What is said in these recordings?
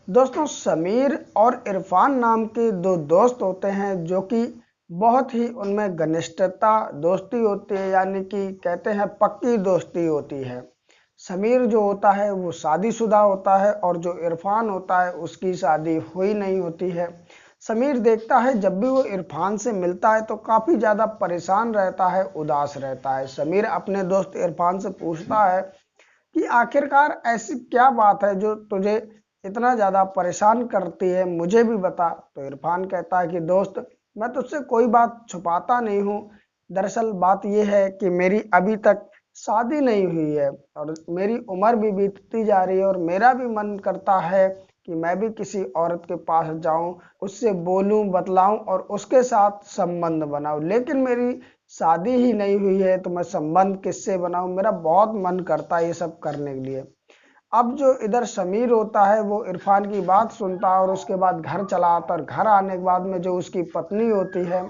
दोस्तों, समीर और इरफान नाम के दो दोस्त होते हैं जो कि बहुत ही उनमें घनिष्ठता दोस्ती होती है, यानी कि कहते हैं पक्की दोस्ती होती है। समीर जो होता है वो शादीशुदा होता है और जो इरफान होता है उसकी शादी हुई नहीं होती है। समीर देखता है जब भी वो इरफान से मिलता है तो काफ़ी ज़्यादा परेशान रहता है, उदास रहता है। समीर अपने दोस्त इरफान से पूछता है कि आखिरकार ऐसी क्या बात है जो तुझे इतना ज़्यादा परेशान करती है, मुझे भी बता। तो इरफान कहता है कि दोस्त, मैं तुझसे कोई बात छुपाता नहीं हूँ। दरअसल बात यह है कि मेरी अभी तक शादी नहीं हुई है और मेरी उम्र भी बीतती जा रही है और मेरा भी मन करता है कि मैं भी किसी औरत के पास जाऊं, उससे बोलूं, बतलाऊं और उसके साथ संबंध बनाऊं, लेकिन मेरी शादी ही नहीं हुई है तो मैं संबंध किससे बनाऊं। मेरा बहुत मन करता है ये सब करने के लिए। अब जो इधर समीर होता है वो इरफान की बात सुनता है और उसके बाद घर चला आता है और घर आने के बाद में जो उसकी पत्नी होती है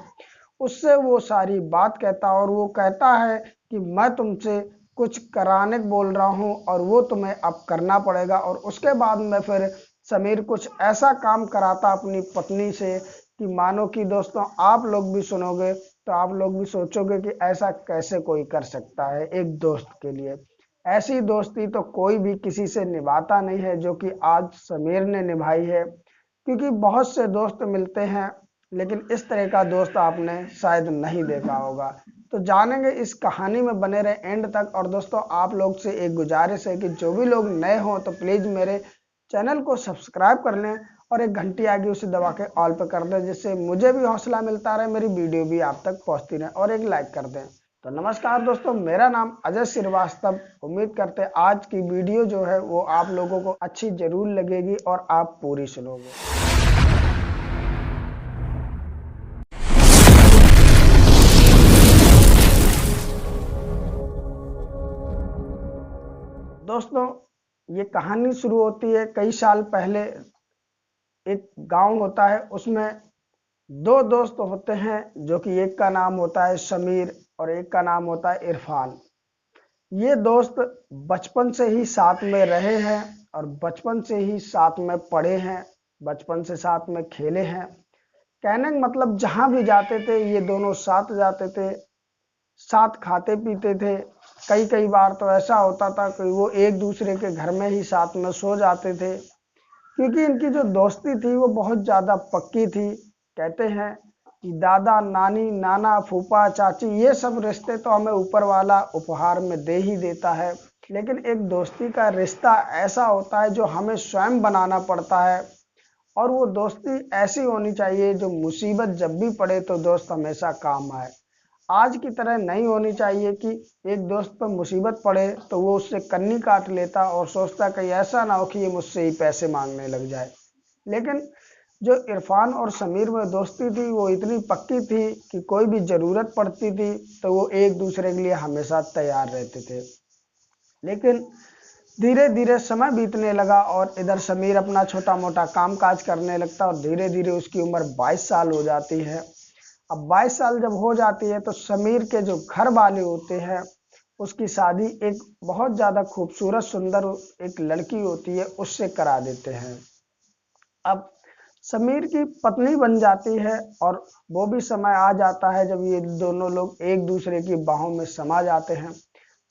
उससे वो सारी बात कहता है और वो कहता है कि मैं तुमसे कुछ कराने को बोल रहा हूँ और वो तुम्हें अब करना पड़ेगा। और उसके बाद में फिर समीर कुछ ऐसा काम कराता अपनी पत्नी से कि मानो कि दोस्तों आप लोग भी सुनोगे तो आप लोग भी सोचोगे कि ऐसा कैसे कोई कर सकता है एक दोस्त के लिए। ऐसी दोस्ती तो कोई भी किसी से निभाता नहीं है जो कि आज समीर ने निभाई है, क्योंकि बहुत से दोस्त मिलते हैं लेकिन इस तरह का दोस्त आपने शायद नहीं देखा होगा। तो जानेंगे इस कहानी में, बने रहे एंड तक। और दोस्तों, आप लोग से एक गुजारिश है कि जो भी लोग नए हों तो प्लीज़ मेरे चैनल को सब्सक्राइब कर लें और एक घंटी आगे उसे दबा के ऑल पे कर दें, जिससे मुझे भी हौसला मिलता रहे, मेरी वीडियो भी आप तक पहुंचती रहे। और एक लाइक कर दें। तो नमस्कार दोस्तों, मेरा नाम अजय श्रीवास्तव। उम्मीद करते हैं आज की वीडियो जो है वो आप लोगों को अच्छी जरूर लगेगी और आप पूरी सुनोगे। दोस्तों, ये कहानी शुरू होती है कई साल पहले। एक गांव होता है, उसमें दो दोस्त होते हैं जो कि एक का नाम होता है समीर और एक का नाम होता है इरफान। ये दोस्त बचपन से ही साथ में रहे हैं और बचपन से ही साथ में पढ़े हैं, बचपन से साथ में खेले हैं। कहने का मतलब जहां भी जाते थे ये दोनों साथ जाते थे, साथ खाते पीते थे। कई कई बार तो ऐसा होता था कि वो एक दूसरे के घर में ही साथ में सो जाते थे, क्योंकि इनकी जो दोस्ती थी वो बहुत ज़्यादा पक्की थी। कहते हैं कि दादा नानी नाना फूफा चाची ये सब रिश्ते तो हमें ऊपर वाला उपहार में दे ही देता है, लेकिन एक दोस्ती का रिश्ता ऐसा होता है जो हमें स्वयं बनाना पड़ता है। और वो दोस्ती ऐसी होनी चाहिए जो मुसीबत जब भी पड़े तो दोस्त हमेशा काम आए। आज की तरह नहीं होनी चाहिए कि एक दोस्त पर मुसीबत पड़े तो वो उससे कन्नी काट लेता और सोचता कहीं ऐसा ना हो कि ये मुझसे ही पैसे मांगने लग जाए। लेकिन जो इरफान और समीर में दोस्ती थी वो इतनी पक्की थी कि कोई भी ज़रूरत पड़ती थी तो वो एक दूसरे के लिए हमेशा तैयार रहते थे। लेकिन धीरे धीरे समय बीतने लगा और इधर समीर अपना छोटा मोटा काम काज करने लगता और धीरे धीरे उसकी उम्र 22 साल हो जाती है। अब 22 साल जब हो जाती है तो समीर के जो घर वाले होते हैं उसकी शादी एक बहुत ज़्यादा खूबसूरत सुंदर एक लड़की होती है उससे करा देते हैं। अब समीर की पत्नी बन जाती है और वो भी समय आ जाता है जब ये दोनों लोग एक दूसरे की बाहों में समा जाते हैं।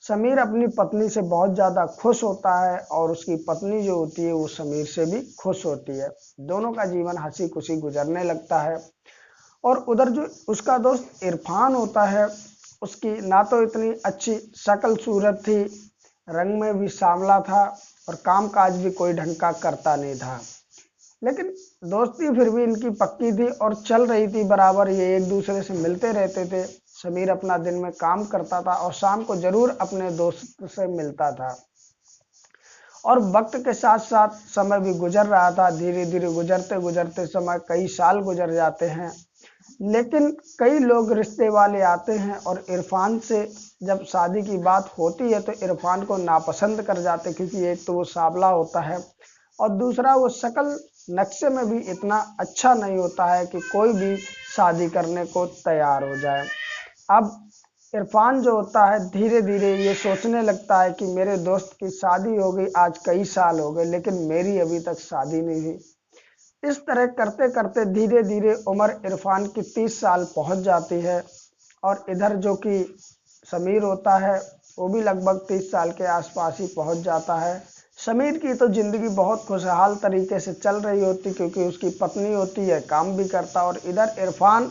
समीर अपनी पत्नी से बहुत ज़्यादा खुश होता है और उसकी पत्नी जो होती है वो समीर से भी खुश होती है। दोनों का जीवन हंसी खुशी गुजरने लगता है। और उधर जो उसका दोस्त इरफान होता है, उसकी ना तो इतनी अच्छी शक्ल सूरत थी, रंग में भी सांवला था और काम काज भी कोई ढंग का करता नहीं था। लेकिन दोस्ती फिर भी इनकी पक्की थी और चल रही थी बराबर। ये एक दूसरे से मिलते रहते थे। समीर अपना दिन में काम करता था और शाम को जरूर अपने दोस्त से मिलता था। और वक्त के साथ साथ समय भी गुजर रहा था। धीरे धीरे गुजरते गुजरते समय कई साल गुजर जाते हैं। लेकिन कई लोग रिश्ते वाले आते हैं और इरफान से जब शादी की बात होती है तो इरफान को नापसंद कर जाते, क्योंकि एक तो वो सांवला होता है और दूसरा वो शक्ल नक्शे में भी इतना अच्छा नहीं होता है कि कोई भी शादी करने को तैयार हो जाए। अब इरफान जो होता है धीरे धीरे ये सोचने लगता है कि मेरे दोस्त की शादी हो गई, आज कई साल हो गए लेकिन मेरी अभी तक शादी नहीं हुई। इस तरह करते करते धीरे धीरे उम्र इरफान की 30 साल पहुंच जाती है। और इधर जो कि समीर होता है वो भी लगभग 30 साल के आसपास ही पहुंच जाता है। समीर की तो जिंदगी बहुत खुशहाल तरीके से चल रही होती क्योंकि उसकी पत्नी होती है, काम भी करता। और इधर इरफान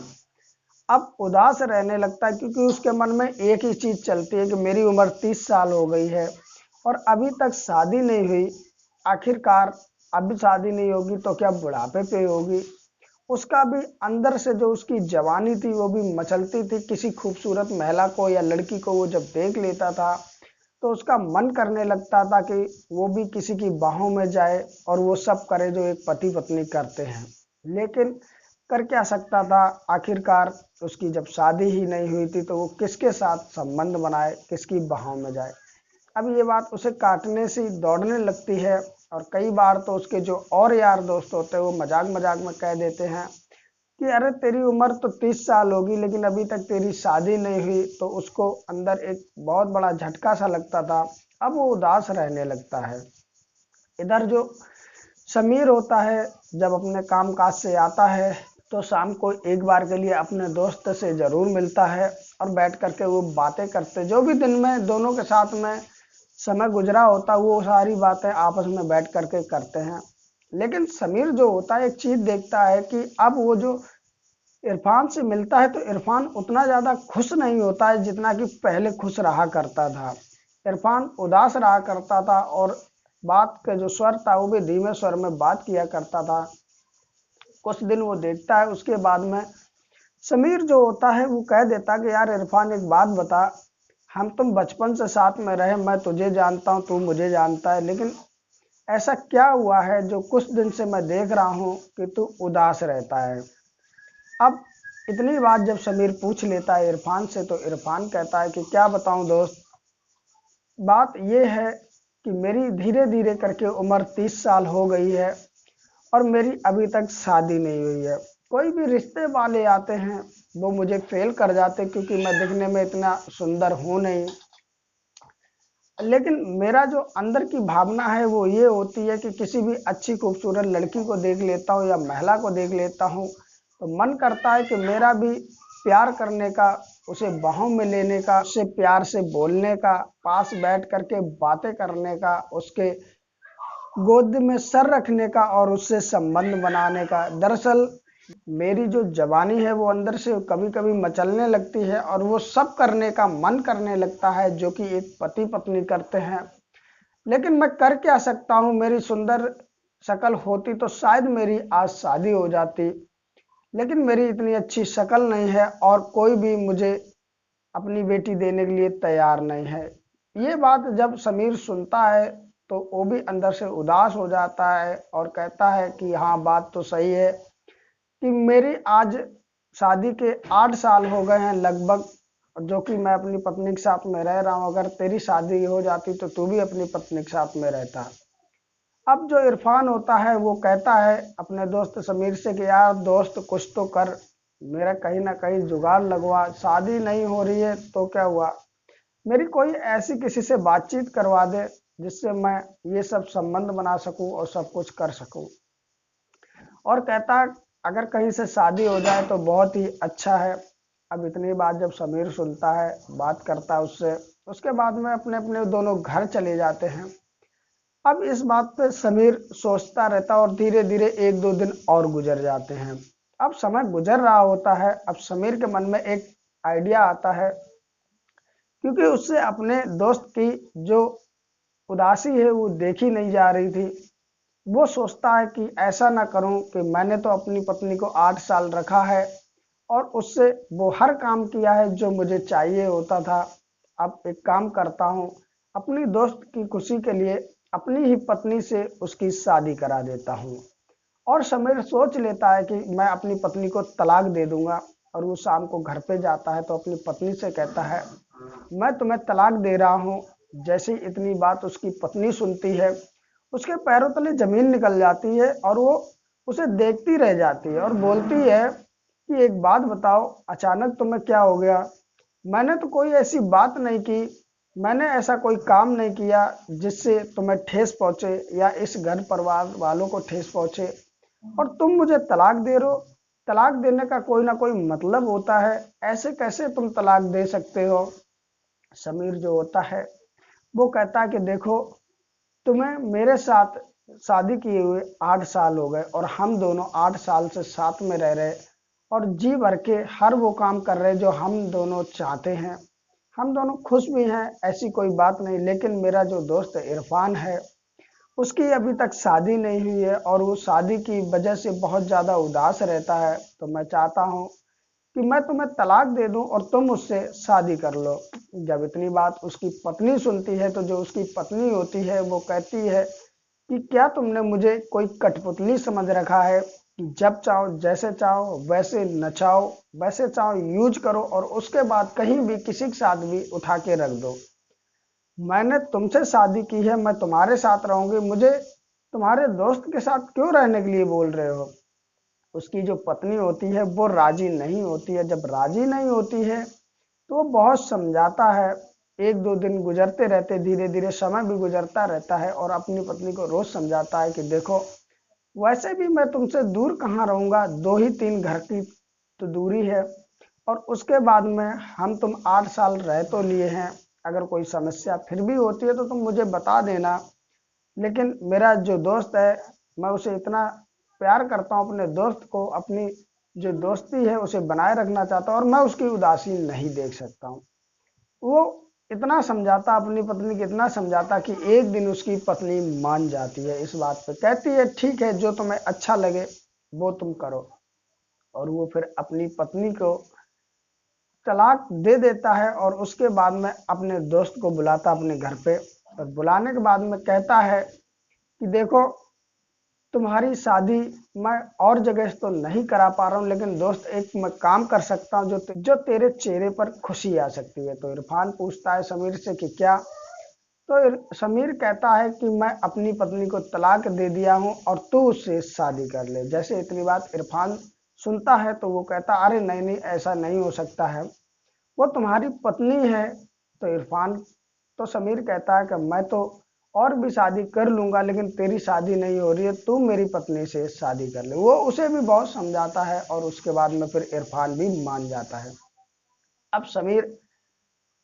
अब उदास रहने लगता है क्योंकि उसके मन में एक ही चीज चलती है कि मेरी उम्र 30 साल हो गई है और अभी तक शादी नहीं हुई। आखिरकार अभी शादी नहीं होगी तो क्या बुढ़ापे पे होगी। उसका भी अंदर से जो उसकी जवानी थी वो भी मचलती थी। किसी खूबसूरत महिला को या लड़की को वो जब देख लेता था तो उसका मन करने लगता था कि वो भी किसी की बाहों में जाए और वो सब करे जो एक पति पत्नी करते हैं। लेकिन कर क्या सकता था, आखिरकार उसकी जब शादी ही नहीं हुई थी तो वो किसके साथ संबंध बनाए, किसकी बाहों में जाए। अब ये बात उसे काटने से दौड़ने लगती है। और कई बार तो उसके जो और यार दोस्त होते हैं वो मजाक मजाक में कह देते हैं कि अरे तेरी उम्र तो 30 साल होगी लेकिन अभी तक तेरी शादी नहीं हुई। तो उसको अंदर एक बहुत बड़ा झटका सा लगता था। अब वो उदास रहने लगता है। इधर जो समीर होता है जब अपने काम काज से आता है तो शाम को एक बार के लिए अपने दोस्त से जरूर मिलता है और बैठ करके वो बातें करते, जो भी दिन में दोनों के साथ में समय गुजरा होता वो सारी बातें आपस में बैठ करके करते हैं। लेकिन समीर जो होता है एक चीज देखता है कि अब वो जो इरफान से मिलता है तो इरफान उतना ज्यादा खुश नहीं होता है जितना कि पहले खुश रहा करता था। इरफान उदास रहा करता था और बात का जो स्वर था वो भी धीमे स्वर में बात किया करता था। कुछ दिन वो देखता है, उसके बाद में समीर जो होता है वो कह देता कि यार इरफान एक बात बता, हम तुम बचपन से साथ में रहे, मैं तुझे जानता हूँ तू मुझे जानता है, लेकिन ऐसा क्या हुआ है जो कुछ दिन से मैं देख रहा हूँ कि तू उदास रहता है। अब इतनी बात जब समीर पूछ लेता है इरफान से तो इरफान कहता है कि क्या बताऊं दोस्त, बात यह है कि मेरी धीरे धीरे करके उम्र 30 साल हो गई है और मेरी अभी तक शादी नहीं हुई है। कोई भी रिश्ते वाले आते हैं वो मुझे फेल कर जाते क्योंकि मैं दिखने में इतना सुंदर हूं नहीं। लेकिन मेरा जो अंदर की भावना है वो ये होती है कि किसी भी अच्छी खूबसूरत लड़की को देख लेता हूँ या महिला को देख लेता हूँ तो मन करता है कि मेरा भी प्यार करने का, उसे बाहों में लेने का, उससे प्यार से बोलने का, पास बैठ करके बातें करने का, उसके गोद में सर रखने का और उससे संबंध बनाने का। दरअसल मेरी जो जवानी है वो अंदर से कभी कभी मचलने लगती है और वो सब करने का मन करने लगता है जो कि एक पति पत्नी करते हैं। लेकिन मैं कर क्या सकता हूँ, मेरी सुंदर शक्ल होती तो शायद मेरी आज शादी हो जाती, लेकिन मेरी इतनी अच्छी शक्ल नहीं है और कोई भी मुझे अपनी बेटी देने के लिए तैयार नहीं है। ये बात जब समीर सुनता है तो वो भी अंदर से उदास हो जाता है और कहता है कि हाँ बात तो सही है कि मेरी आज शादी के 8 साल हो गए हैं लगभग, जो कि मैं अपनी पत्नी के साथ में रह रहा हूँ। अगर तेरी शादी हो जाती तो तू भी अपनी पत्नी के साथ में रहता। अब जो इरफान होता है वो कहता है अपने दोस्त समीर से कि यार दोस्त कुछ तो कर, मेरा कहीं ना कहीं जुगाड़ लगवा, शादी नहीं हो रही है तो क्या हुआ, मेरी कोई ऐसी किसी से बातचीत करवा दे जिससे मैं ये सब संबंध बना सकूं और सब कुछ कर सकूं। और कहता अगर कहीं से शादी हो जाए तो बहुत ही अच्छा है। अब इतनी बात जब समीर सुनता है, बात करता है उससे, उसके बाद में अपने अपने दोनों घर चले जाते हैं। अब इस बात पे समीर सोचता रहता है और धीरे धीरे एक दो दिन और गुजर जाते हैं। अब समय गुजर रहा होता है, अब समीर के मन में एक आइडिया आता है क्योंकि उससे अपने दोस्त की जो उदासी है वो देखी नहीं जा रही थी। वो सोचता है कि ऐसा ना करूं कि मैंने तो अपनी पत्नी को 8 साल रखा है और उससे वो हर काम किया है जो मुझे चाहिए होता था। अब एक काम करता हूं, अपनी दोस्त की खुशी के लिए अपनी ही पत्नी से उसकी शादी करा देता हूं। और समीर सोच लेता है कि मैं अपनी पत्नी को तलाक दे दूंगा। और वो शाम को घर पे जाता है तो अपनी पत्नी से कहता है मैं तुम्हें तलाक दे रहा हूँ। जैसे ही इतनी बात उसकी पत्नी सुनती है उसके पैरों तले जमीन निकल जाती है और वो उसे देखती रह जाती है और बोलती है कि एक बात बताओ, अचानक तुम्हें क्या हो गया, मैंने तो कोई ऐसी बात नहीं की, मैंने ऐसा कोई काम नहीं किया जिससे तुम्हें ठेस पहुंचे या इस घर परिवार वालों को ठेस पहुंचे, और तुम मुझे तलाक दे रहे हो। तलाक देने का कोई ना कोई मतलब होता है, ऐसे कैसे तुम तलाक दे सकते हो। समीर जो होता है वो कहता है कि देखो, तुम्हें मेरे साथ शादी किए हुए 8 साल हो गए और हम दोनों 8 साल से साथ में रह रहे और जी भर के हर वो काम कर रहे जो हम दोनों चाहते हैं। हम दोनों खुश भी हैं, ऐसी कोई बात नहीं, लेकिन मेरा जो दोस्त इरफान है उसकी अभी तक शादी नहीं हुई है और वो शादी की वजह से बहुत ज़्यादा उदास रहता है। तो मैं चाहता हूँ कि मैं तुम्हें तलाक दे दूं और तुम उससे शादी कर लो। जब इतनी बात उसकी पत्नी सुनती है तो जो उसकी पत्नी होती है वो कहती है कि क्या तुमने मुझे कोई कठपुतली समझ रखा है कि जब चाहो जैसे चाहो वैसे नचाओ, वैसे चाहो यूज करो और उसके बाद कहीं भी किसी के साथ भी उठा के रख दो। मैंने तुमसे शादी की है, मैं तुम्हारे साथ रहूंगी, मुझे तुम्हारे दोस्त के साथ क्यों रहने के लिए बोल रहे हो। उसकी जो पत्नी होती है वो राजी नहीं होती है। जब राजी नहीं होती है तो वो बहुत समझाता है। एक दो दिन गुजरते रहते, धीरे धीरे समय भी गुजरता रहता है और अपनी पत्नी को रोज समझाता है कि देखो, वैसे भी मैं तुमसे दूर कहाँ रहूंगा, 2 ही 3 घर की तो दूरी है, और उसके बाद में हम तुम 8 साल रह तो लिए हैं। अगर कोई समस्या फिर भी होती है तो तुम मुझे बता देना, लेकिन मेरा जो दोस्त है मैं उसे इतना प्यार करता हूँ, अपने दोस्त को, अपनी जो दोस्ती है उसे बनाए रखना चाहता हूँ और मैं उसकी उदासी नहीं देख सकता हूँ। वो इतना समझाता, अपनी पत्नी को इतना समझाता कि एक दिन उसकी पत्नी मान जाती है इस बात पे, कहती है ठीक है, जो तुम्हें अच्छा लगे वो तुम करो। और वो फिर अपनी पत्नी को तलाक दे देता है और उसके बाद में अपने दोस्त को बुलाता अपने घर पे, और बुलाने के बाद में कहता है कि देखो, तुम्हारी शादी मैं और जगह से तो नहीं करा पा रहा हूँ, लेकिन दोस्त एक मैं काम कर सकता हूँ जो तेरे चेहरे पर खुशी आ सकती है। तो इरफान पूछता है समीर से कि क्या। तो समीर कहता है कि मैं अपनी पत्नी को तलाक दे दिया हूँ और तू उससे शादी कर ले। जैसे इतनी बात इरफान सुनता है तो वो कहता, अरे नहीं नहीं, ऐसा नहीं हो सकता है, वो तुम्हारी पत्नी है। तो इरफान, तो समीर कहता है कि मैं तो और भी शादी कर लूंगा, लेकिन तेरी शादी नहीं हो रही है, तू मेरी पत्नी से शादी कर ले। वो उसे भी बहुत समझाता है और उसके बाद में फिर इरफान भी मान जाता है। अब समीर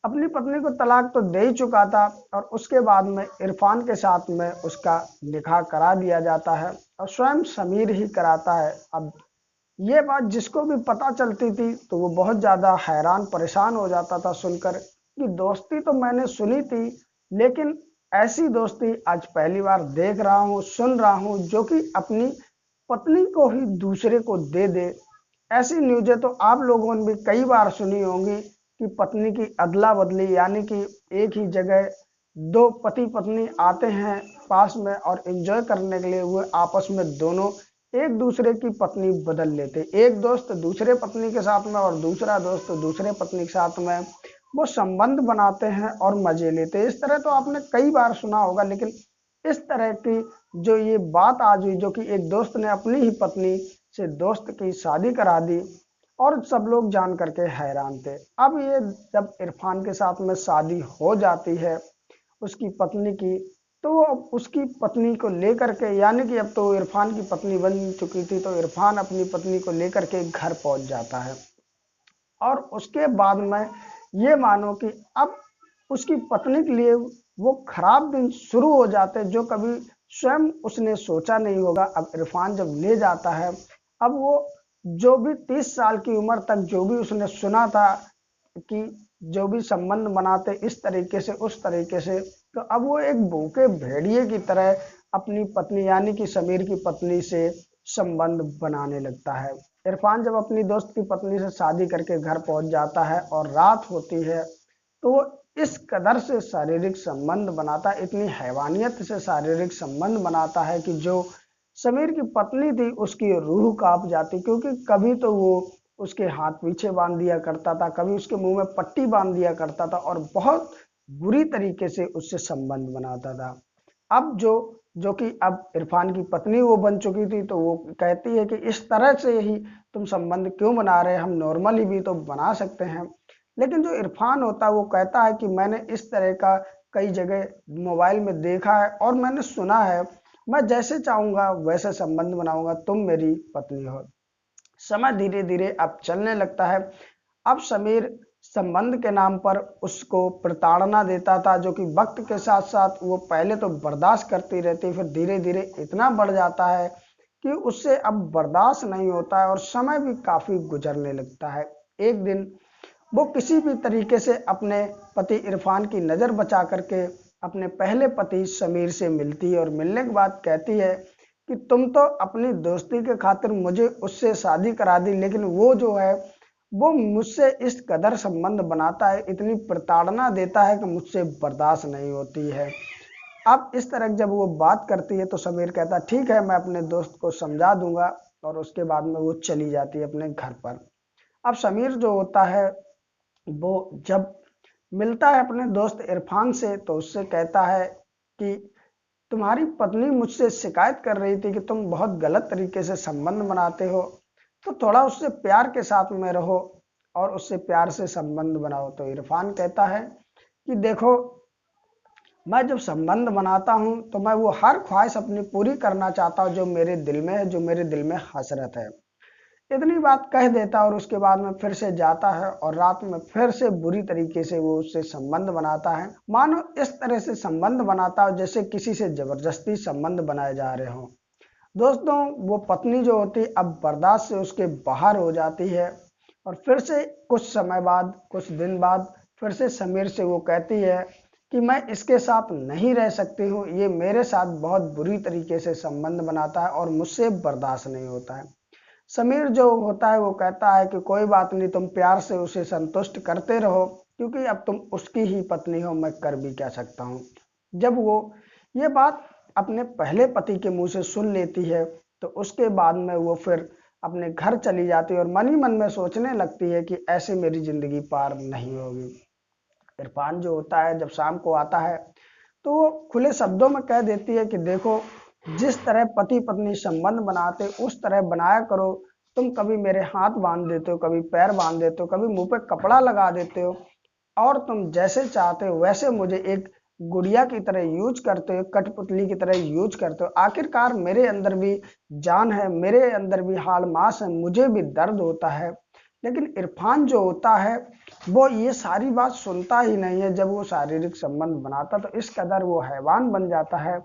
अपनी पत्नी को तलाक तो दे ही चुका था और उसके बाद में इरफान के साथ में उसका निकाह करा दिया जाता है और स्वयं समीर ही कराता है। अब ये बात जिसको भी पता चलती थी तो वो बहुत ज़्यादा हैरान परेशान हो जाता था सुनकर कि दोस्ती तो मैंने सुनी थी, लेकिन ऐसी दोस्ती आज पहली बार देख रहा हूँ, सुन रहा हूँ, जो कि अपनी पत्नी को ही दूसरे को दे दे। ऐसी न्यूज़ें तो आप लोगों ने भी कई बार सुनी होंगी कि पत्नी की अदला बदली, यानी कि एक ही जगह दो पति पत्नी आते हैं पास में और एंजॉय करने के लिए, वो आपस में दोनों एक दूसरे की पत्नी बदल लेते, एक दोस्त दूसरे पत्नी के साथ में और दूसरा दोस्त दूसरे पत्नी के साथ में वो संबंध बनाते हैं और मजे लेते हैं। इस तरह तो आपने कई बार सुना होगा, लेकिन इस तरह की जो ये बात आज हुई, जो कि एक दोस्त ने अपनी ही पत्नी से दोस्त की शादी करा दी और सब लोग जान करके हैरान थे। अब ये जब इरफान के साथ में शादी हो जाती है उसकी पत्नी की, तो वो उसकी पत्नी को लेकर के, यानी कि अब तो इरफान की पत्नी बन चुकी थी, तो इरफान अपनी पत्नी को लेकर के घर पहुंच जाता है। और उसके बाद में ये मानो कि अब उसकी पत्नी के लिए वो खराब दिन शुरू हो जाते जो कभी स्वयं उसने सोचा नहीं होगा। अब इरफान जब ले जाता है, अब वो जो भी 30 साल की उम्र तक जो भी उसने सुना था कि जो भी संबंध बनाते इस तरीके से उस तरीके से, तो अब वो एक भूखे भेड़िए की तरह अपनी पत्नी यानी कि समीर की पत्नी से संबंध बनाने लगता है। इरफान जब अपनी दोस्त की पत्नी से शादी करके घर पहुंच जाता है और रात होती है, तो वो इस कदर से शारीरिक संबंध बनाता है, इतनी हैवानियत से शारीरिक संबंध बनाता है कि जो समीर की पत्नी थी उसकी रूह कांप जाती, क्योंकि कभी तो वो उसके हाथ पीछे बांध दिया करता था, कभी उसके मुंह में पट्टी बांध दिया करता था और बहुत बुरी तरीके से उससे संबंध बनाता था। अब जो जो कि अब इरफान की पत्नी वो बन चुकी थी, तो वो कहती है कि इस तरह से ही तुम संबंध क्यों बना रहे हैं, हम नॉर्मली भी तो बना सकते हैं। लेकिन जो इरफान होता है वो कहता है कि मैंने इस तरह का कई जगह मोबाइल में देखा है और मैंने सुना है, मैं जैसे चाहूंगा वैसे संबंध बनाऊंगा, तुम मेरी पत्नी हो। समय धीरे धीरे अब चलने लगता है। अब समीर संबंध के नाम पर उसको प्रताड़ना देता था, जो कि वक्त के साथ साथ वो पहले तो बर्दाश्त करती रहती, फिर धीरे धीरे इतना बढ़ जाता है कि उससे अब बर्दाश्त नहीं होता है और समय भी काफी गुजरने लगता है। एक दिन वो किसी भी तरीके से अपने पति इरफान की नज़र बचा करके अपने पहले पति समीर से मिलती है और मिलने के बाद कहती है कि तुम तो अपनी दोस्ती के खातिर मुझे उससे शादी करा दी, लेकिन वो जो है वो मुझसे इस कदर संबंध बनाता है, इतनी प्रताड़ना देता है कि मुझसे बर्दाश्त नहीं होती है। अब इस तरह जब वो बात करती है तो समीर कहता है ठीक है, मैं अपने दोस्त को समझा दूंगा, और उसके बाद में वो चली जाती है अपने घर पर। अब समीर जो होता है वो जब मिलता है अपने दोस्त इरफान से तो उससे कहता है कि तुम्हारी पत्नी मुझसे शिकायत कर रही थी कि तुम बहुत गलत तरीके से संबंध बनाते हो, तो थोड़ा उससे प्यार के साथ में रहो और उससे प्यार से संबंध बनाओ। तो इरफान कहता है कि देखो, मैं जब संबंध बनाता हूं तो मैं वो हर ख्वाहिश अपनी पूरी करना चाहता हूं जो मेरे दिल में है, जो मेरे दिल में हसरत है। इतनी बात कह देता और उसके बाद में फिर से जाता है और रात में फिर से बुरी तरीके से वो उससे संबंध बनाता है। मानो इस तरह से संबंध बनाता हो जैसे किसी से जबरदस्ती संबंध बनाए जा रहे हों। दोस्तों, वो पत्नी जो होती अब बर्दाश्त से उसके बाहर हो जाती है और फिर से कुछ समय बाद, कुछ दिन बाद फिर से समीर से वो कहती है कि मैं इसके साथ नहीं रह सकती हूँ, ये मेरे साथ बहुत बुरी तरीके से संबंध बनाता है और मुझसे बर्दाश्त नहीं होता है। समीर जो होता है वो कहता है कि कोई बात नहीं, तुम प्यार से उसे संतुष्ट करते रहो, क्योंकि अब तुम उसकी ही पत्नी हो, मैं कर भी क्या सकता हूँ। जब वो ये बात अपने पहले पति के मुंह से सुन लेती है तो उसके बाद में वो फिर अपने घर चली जाती है और मन ही मन में सोचने लगती है कि ऐसे मेरी जिंदगी पार नहीं होगी। इरफान जो होता है जब शाम को आता है तो वो खुले शब्दों में कह देती है कि देखो, जिस तरह पति पत्नी संबंध बनाते उस तरह बनाया करो। तुम कभी मेरे हाथ बांध देते हो, कभी पैर बांध देते हो, कभी मुंह पे कपड़ा लगा देते हो, और तुम जैसे चाहते हो वैसे मुझे एक गुड़िया की तरह यूज करते हो, कठपुतली की तरह यूज करते हो। आखिरकार मेरे अंदर भी जान है, मेरे अंदर भी हाड़ मास है, मुझे भी दर्द होता है। लेकिन इरफान जो होता है वो ये सारी बात सुनता ही नहीं है। जब वो शारीरिक संबंध बनाता तो इस कदर वो हैवान बन जाता है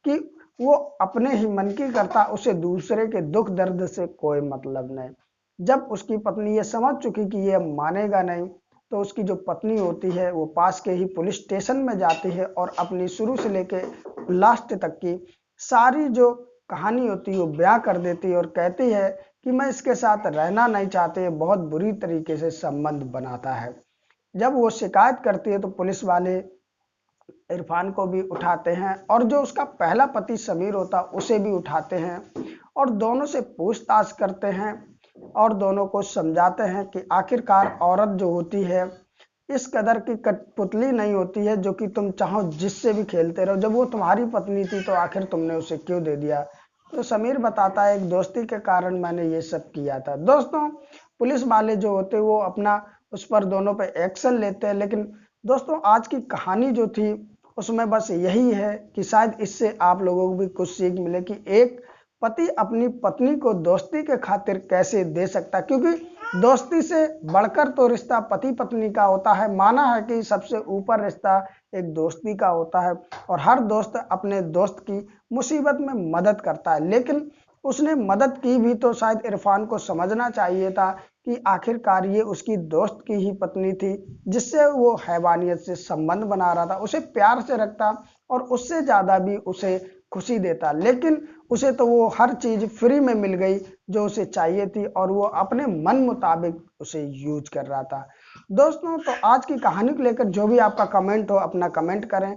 कि वो अपने ही मन की करता, उसे दूसरे के दुख दर्द से कोई मतलब नहीं। जब उसकी पत्नी ये समझ चुकी कि ये मानेगा नहीं तो उसकी जो पत्नी होती है वो पास के ही पुलिस स्टेशन में जाती है और अपनी शुरू से लेके लास्ट तक की सारी जो कहानी होती है वो बयां कर देती है और कहती है कि मैं इसके साथ रहना नहीं चाहती, बहुत बुरी तरीके से संबंध बनाता है। जब वो शिकायत करती है तो पुलिस वाले इरफान को भी उठाते हैं और जो उसका पहला पति समीर होता उसे भी उठाते हैं और दोनों से पूछताछ करते हैं और दोनों को समझाते हैं कि आखिरकार औरत जो होती है इस कदर की कठपुतली नहीं होती है जो कि तुम चाहो जिससे भी खेलते रहो। जब वो तुम्हारी पत्नी थी तो आखिर तुमने उसे क्यों दे दिया। तो समीर बताता है एक दोस्ती के कारण मैंने ये सब किया था। दोस्तों, पुलिस वाले जो होते वो अपना उस पर दोनों पे एक्शन लेते हैं, लेकिन दोस्तों आज की कहानी जो थी उसमें बस यही है कि शायद इससे आप लोगों को भी कुछ सीख मिले कि एक पति अपनी पत्नी को दोस्ती के खातिर कैसे दे सकता, क्योंकि दोस्ती से बढ़कर तो रिश्ता पति पत्नी का होता है। माना है कि सबसे ऊपर रिश्ता एक दोस्ती का होता है और हर दोस्त अपने दोस्त की मुसीबत में मदद करता है, लेकिन उसने मदद की भी तो शायद इरफान को समझना चाहिए था कि आखिरकार ये उसकी दोस्त की ही पत्नी थी जिससे वो हैवानियत से संबंध बना रहा था, उसे प्यार से रखता और उससे ज्यादा भी उसे खुशी देता। लेकिन उसे तो वो हर चीज फ्री में मिल गई जो उसे चाहिए थी और वो अपने मन मुताबिक उसे यूज कर रहा था। दोस्तों, तो आज की कहानी को लेकर जो भी आपका कमेंट हो अपना कमेंट करें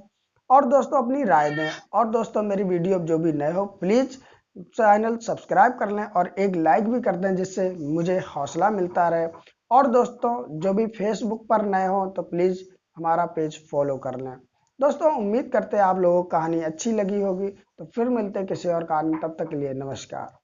और दोस्तों अपनी राय दें। और दोस्तों मेरी वीडियो जो भी नए हो प्लीज चैनल सब्सक्राइब कर लें और एक लाइक भी कर दें जिससे मुझे हौसला मिलता रहे। और दोस्तों जो भी फेसबुक पर नए हो तो प्लीज हमारा पेज फॉलो कर लें। दोस्तों उम्मीद करते हैं आप लोगों को कहानी अच्छी लगी होगी। तो फिर मिलते हैं किसी और कहानी, तब तक के लिए नमस्कार।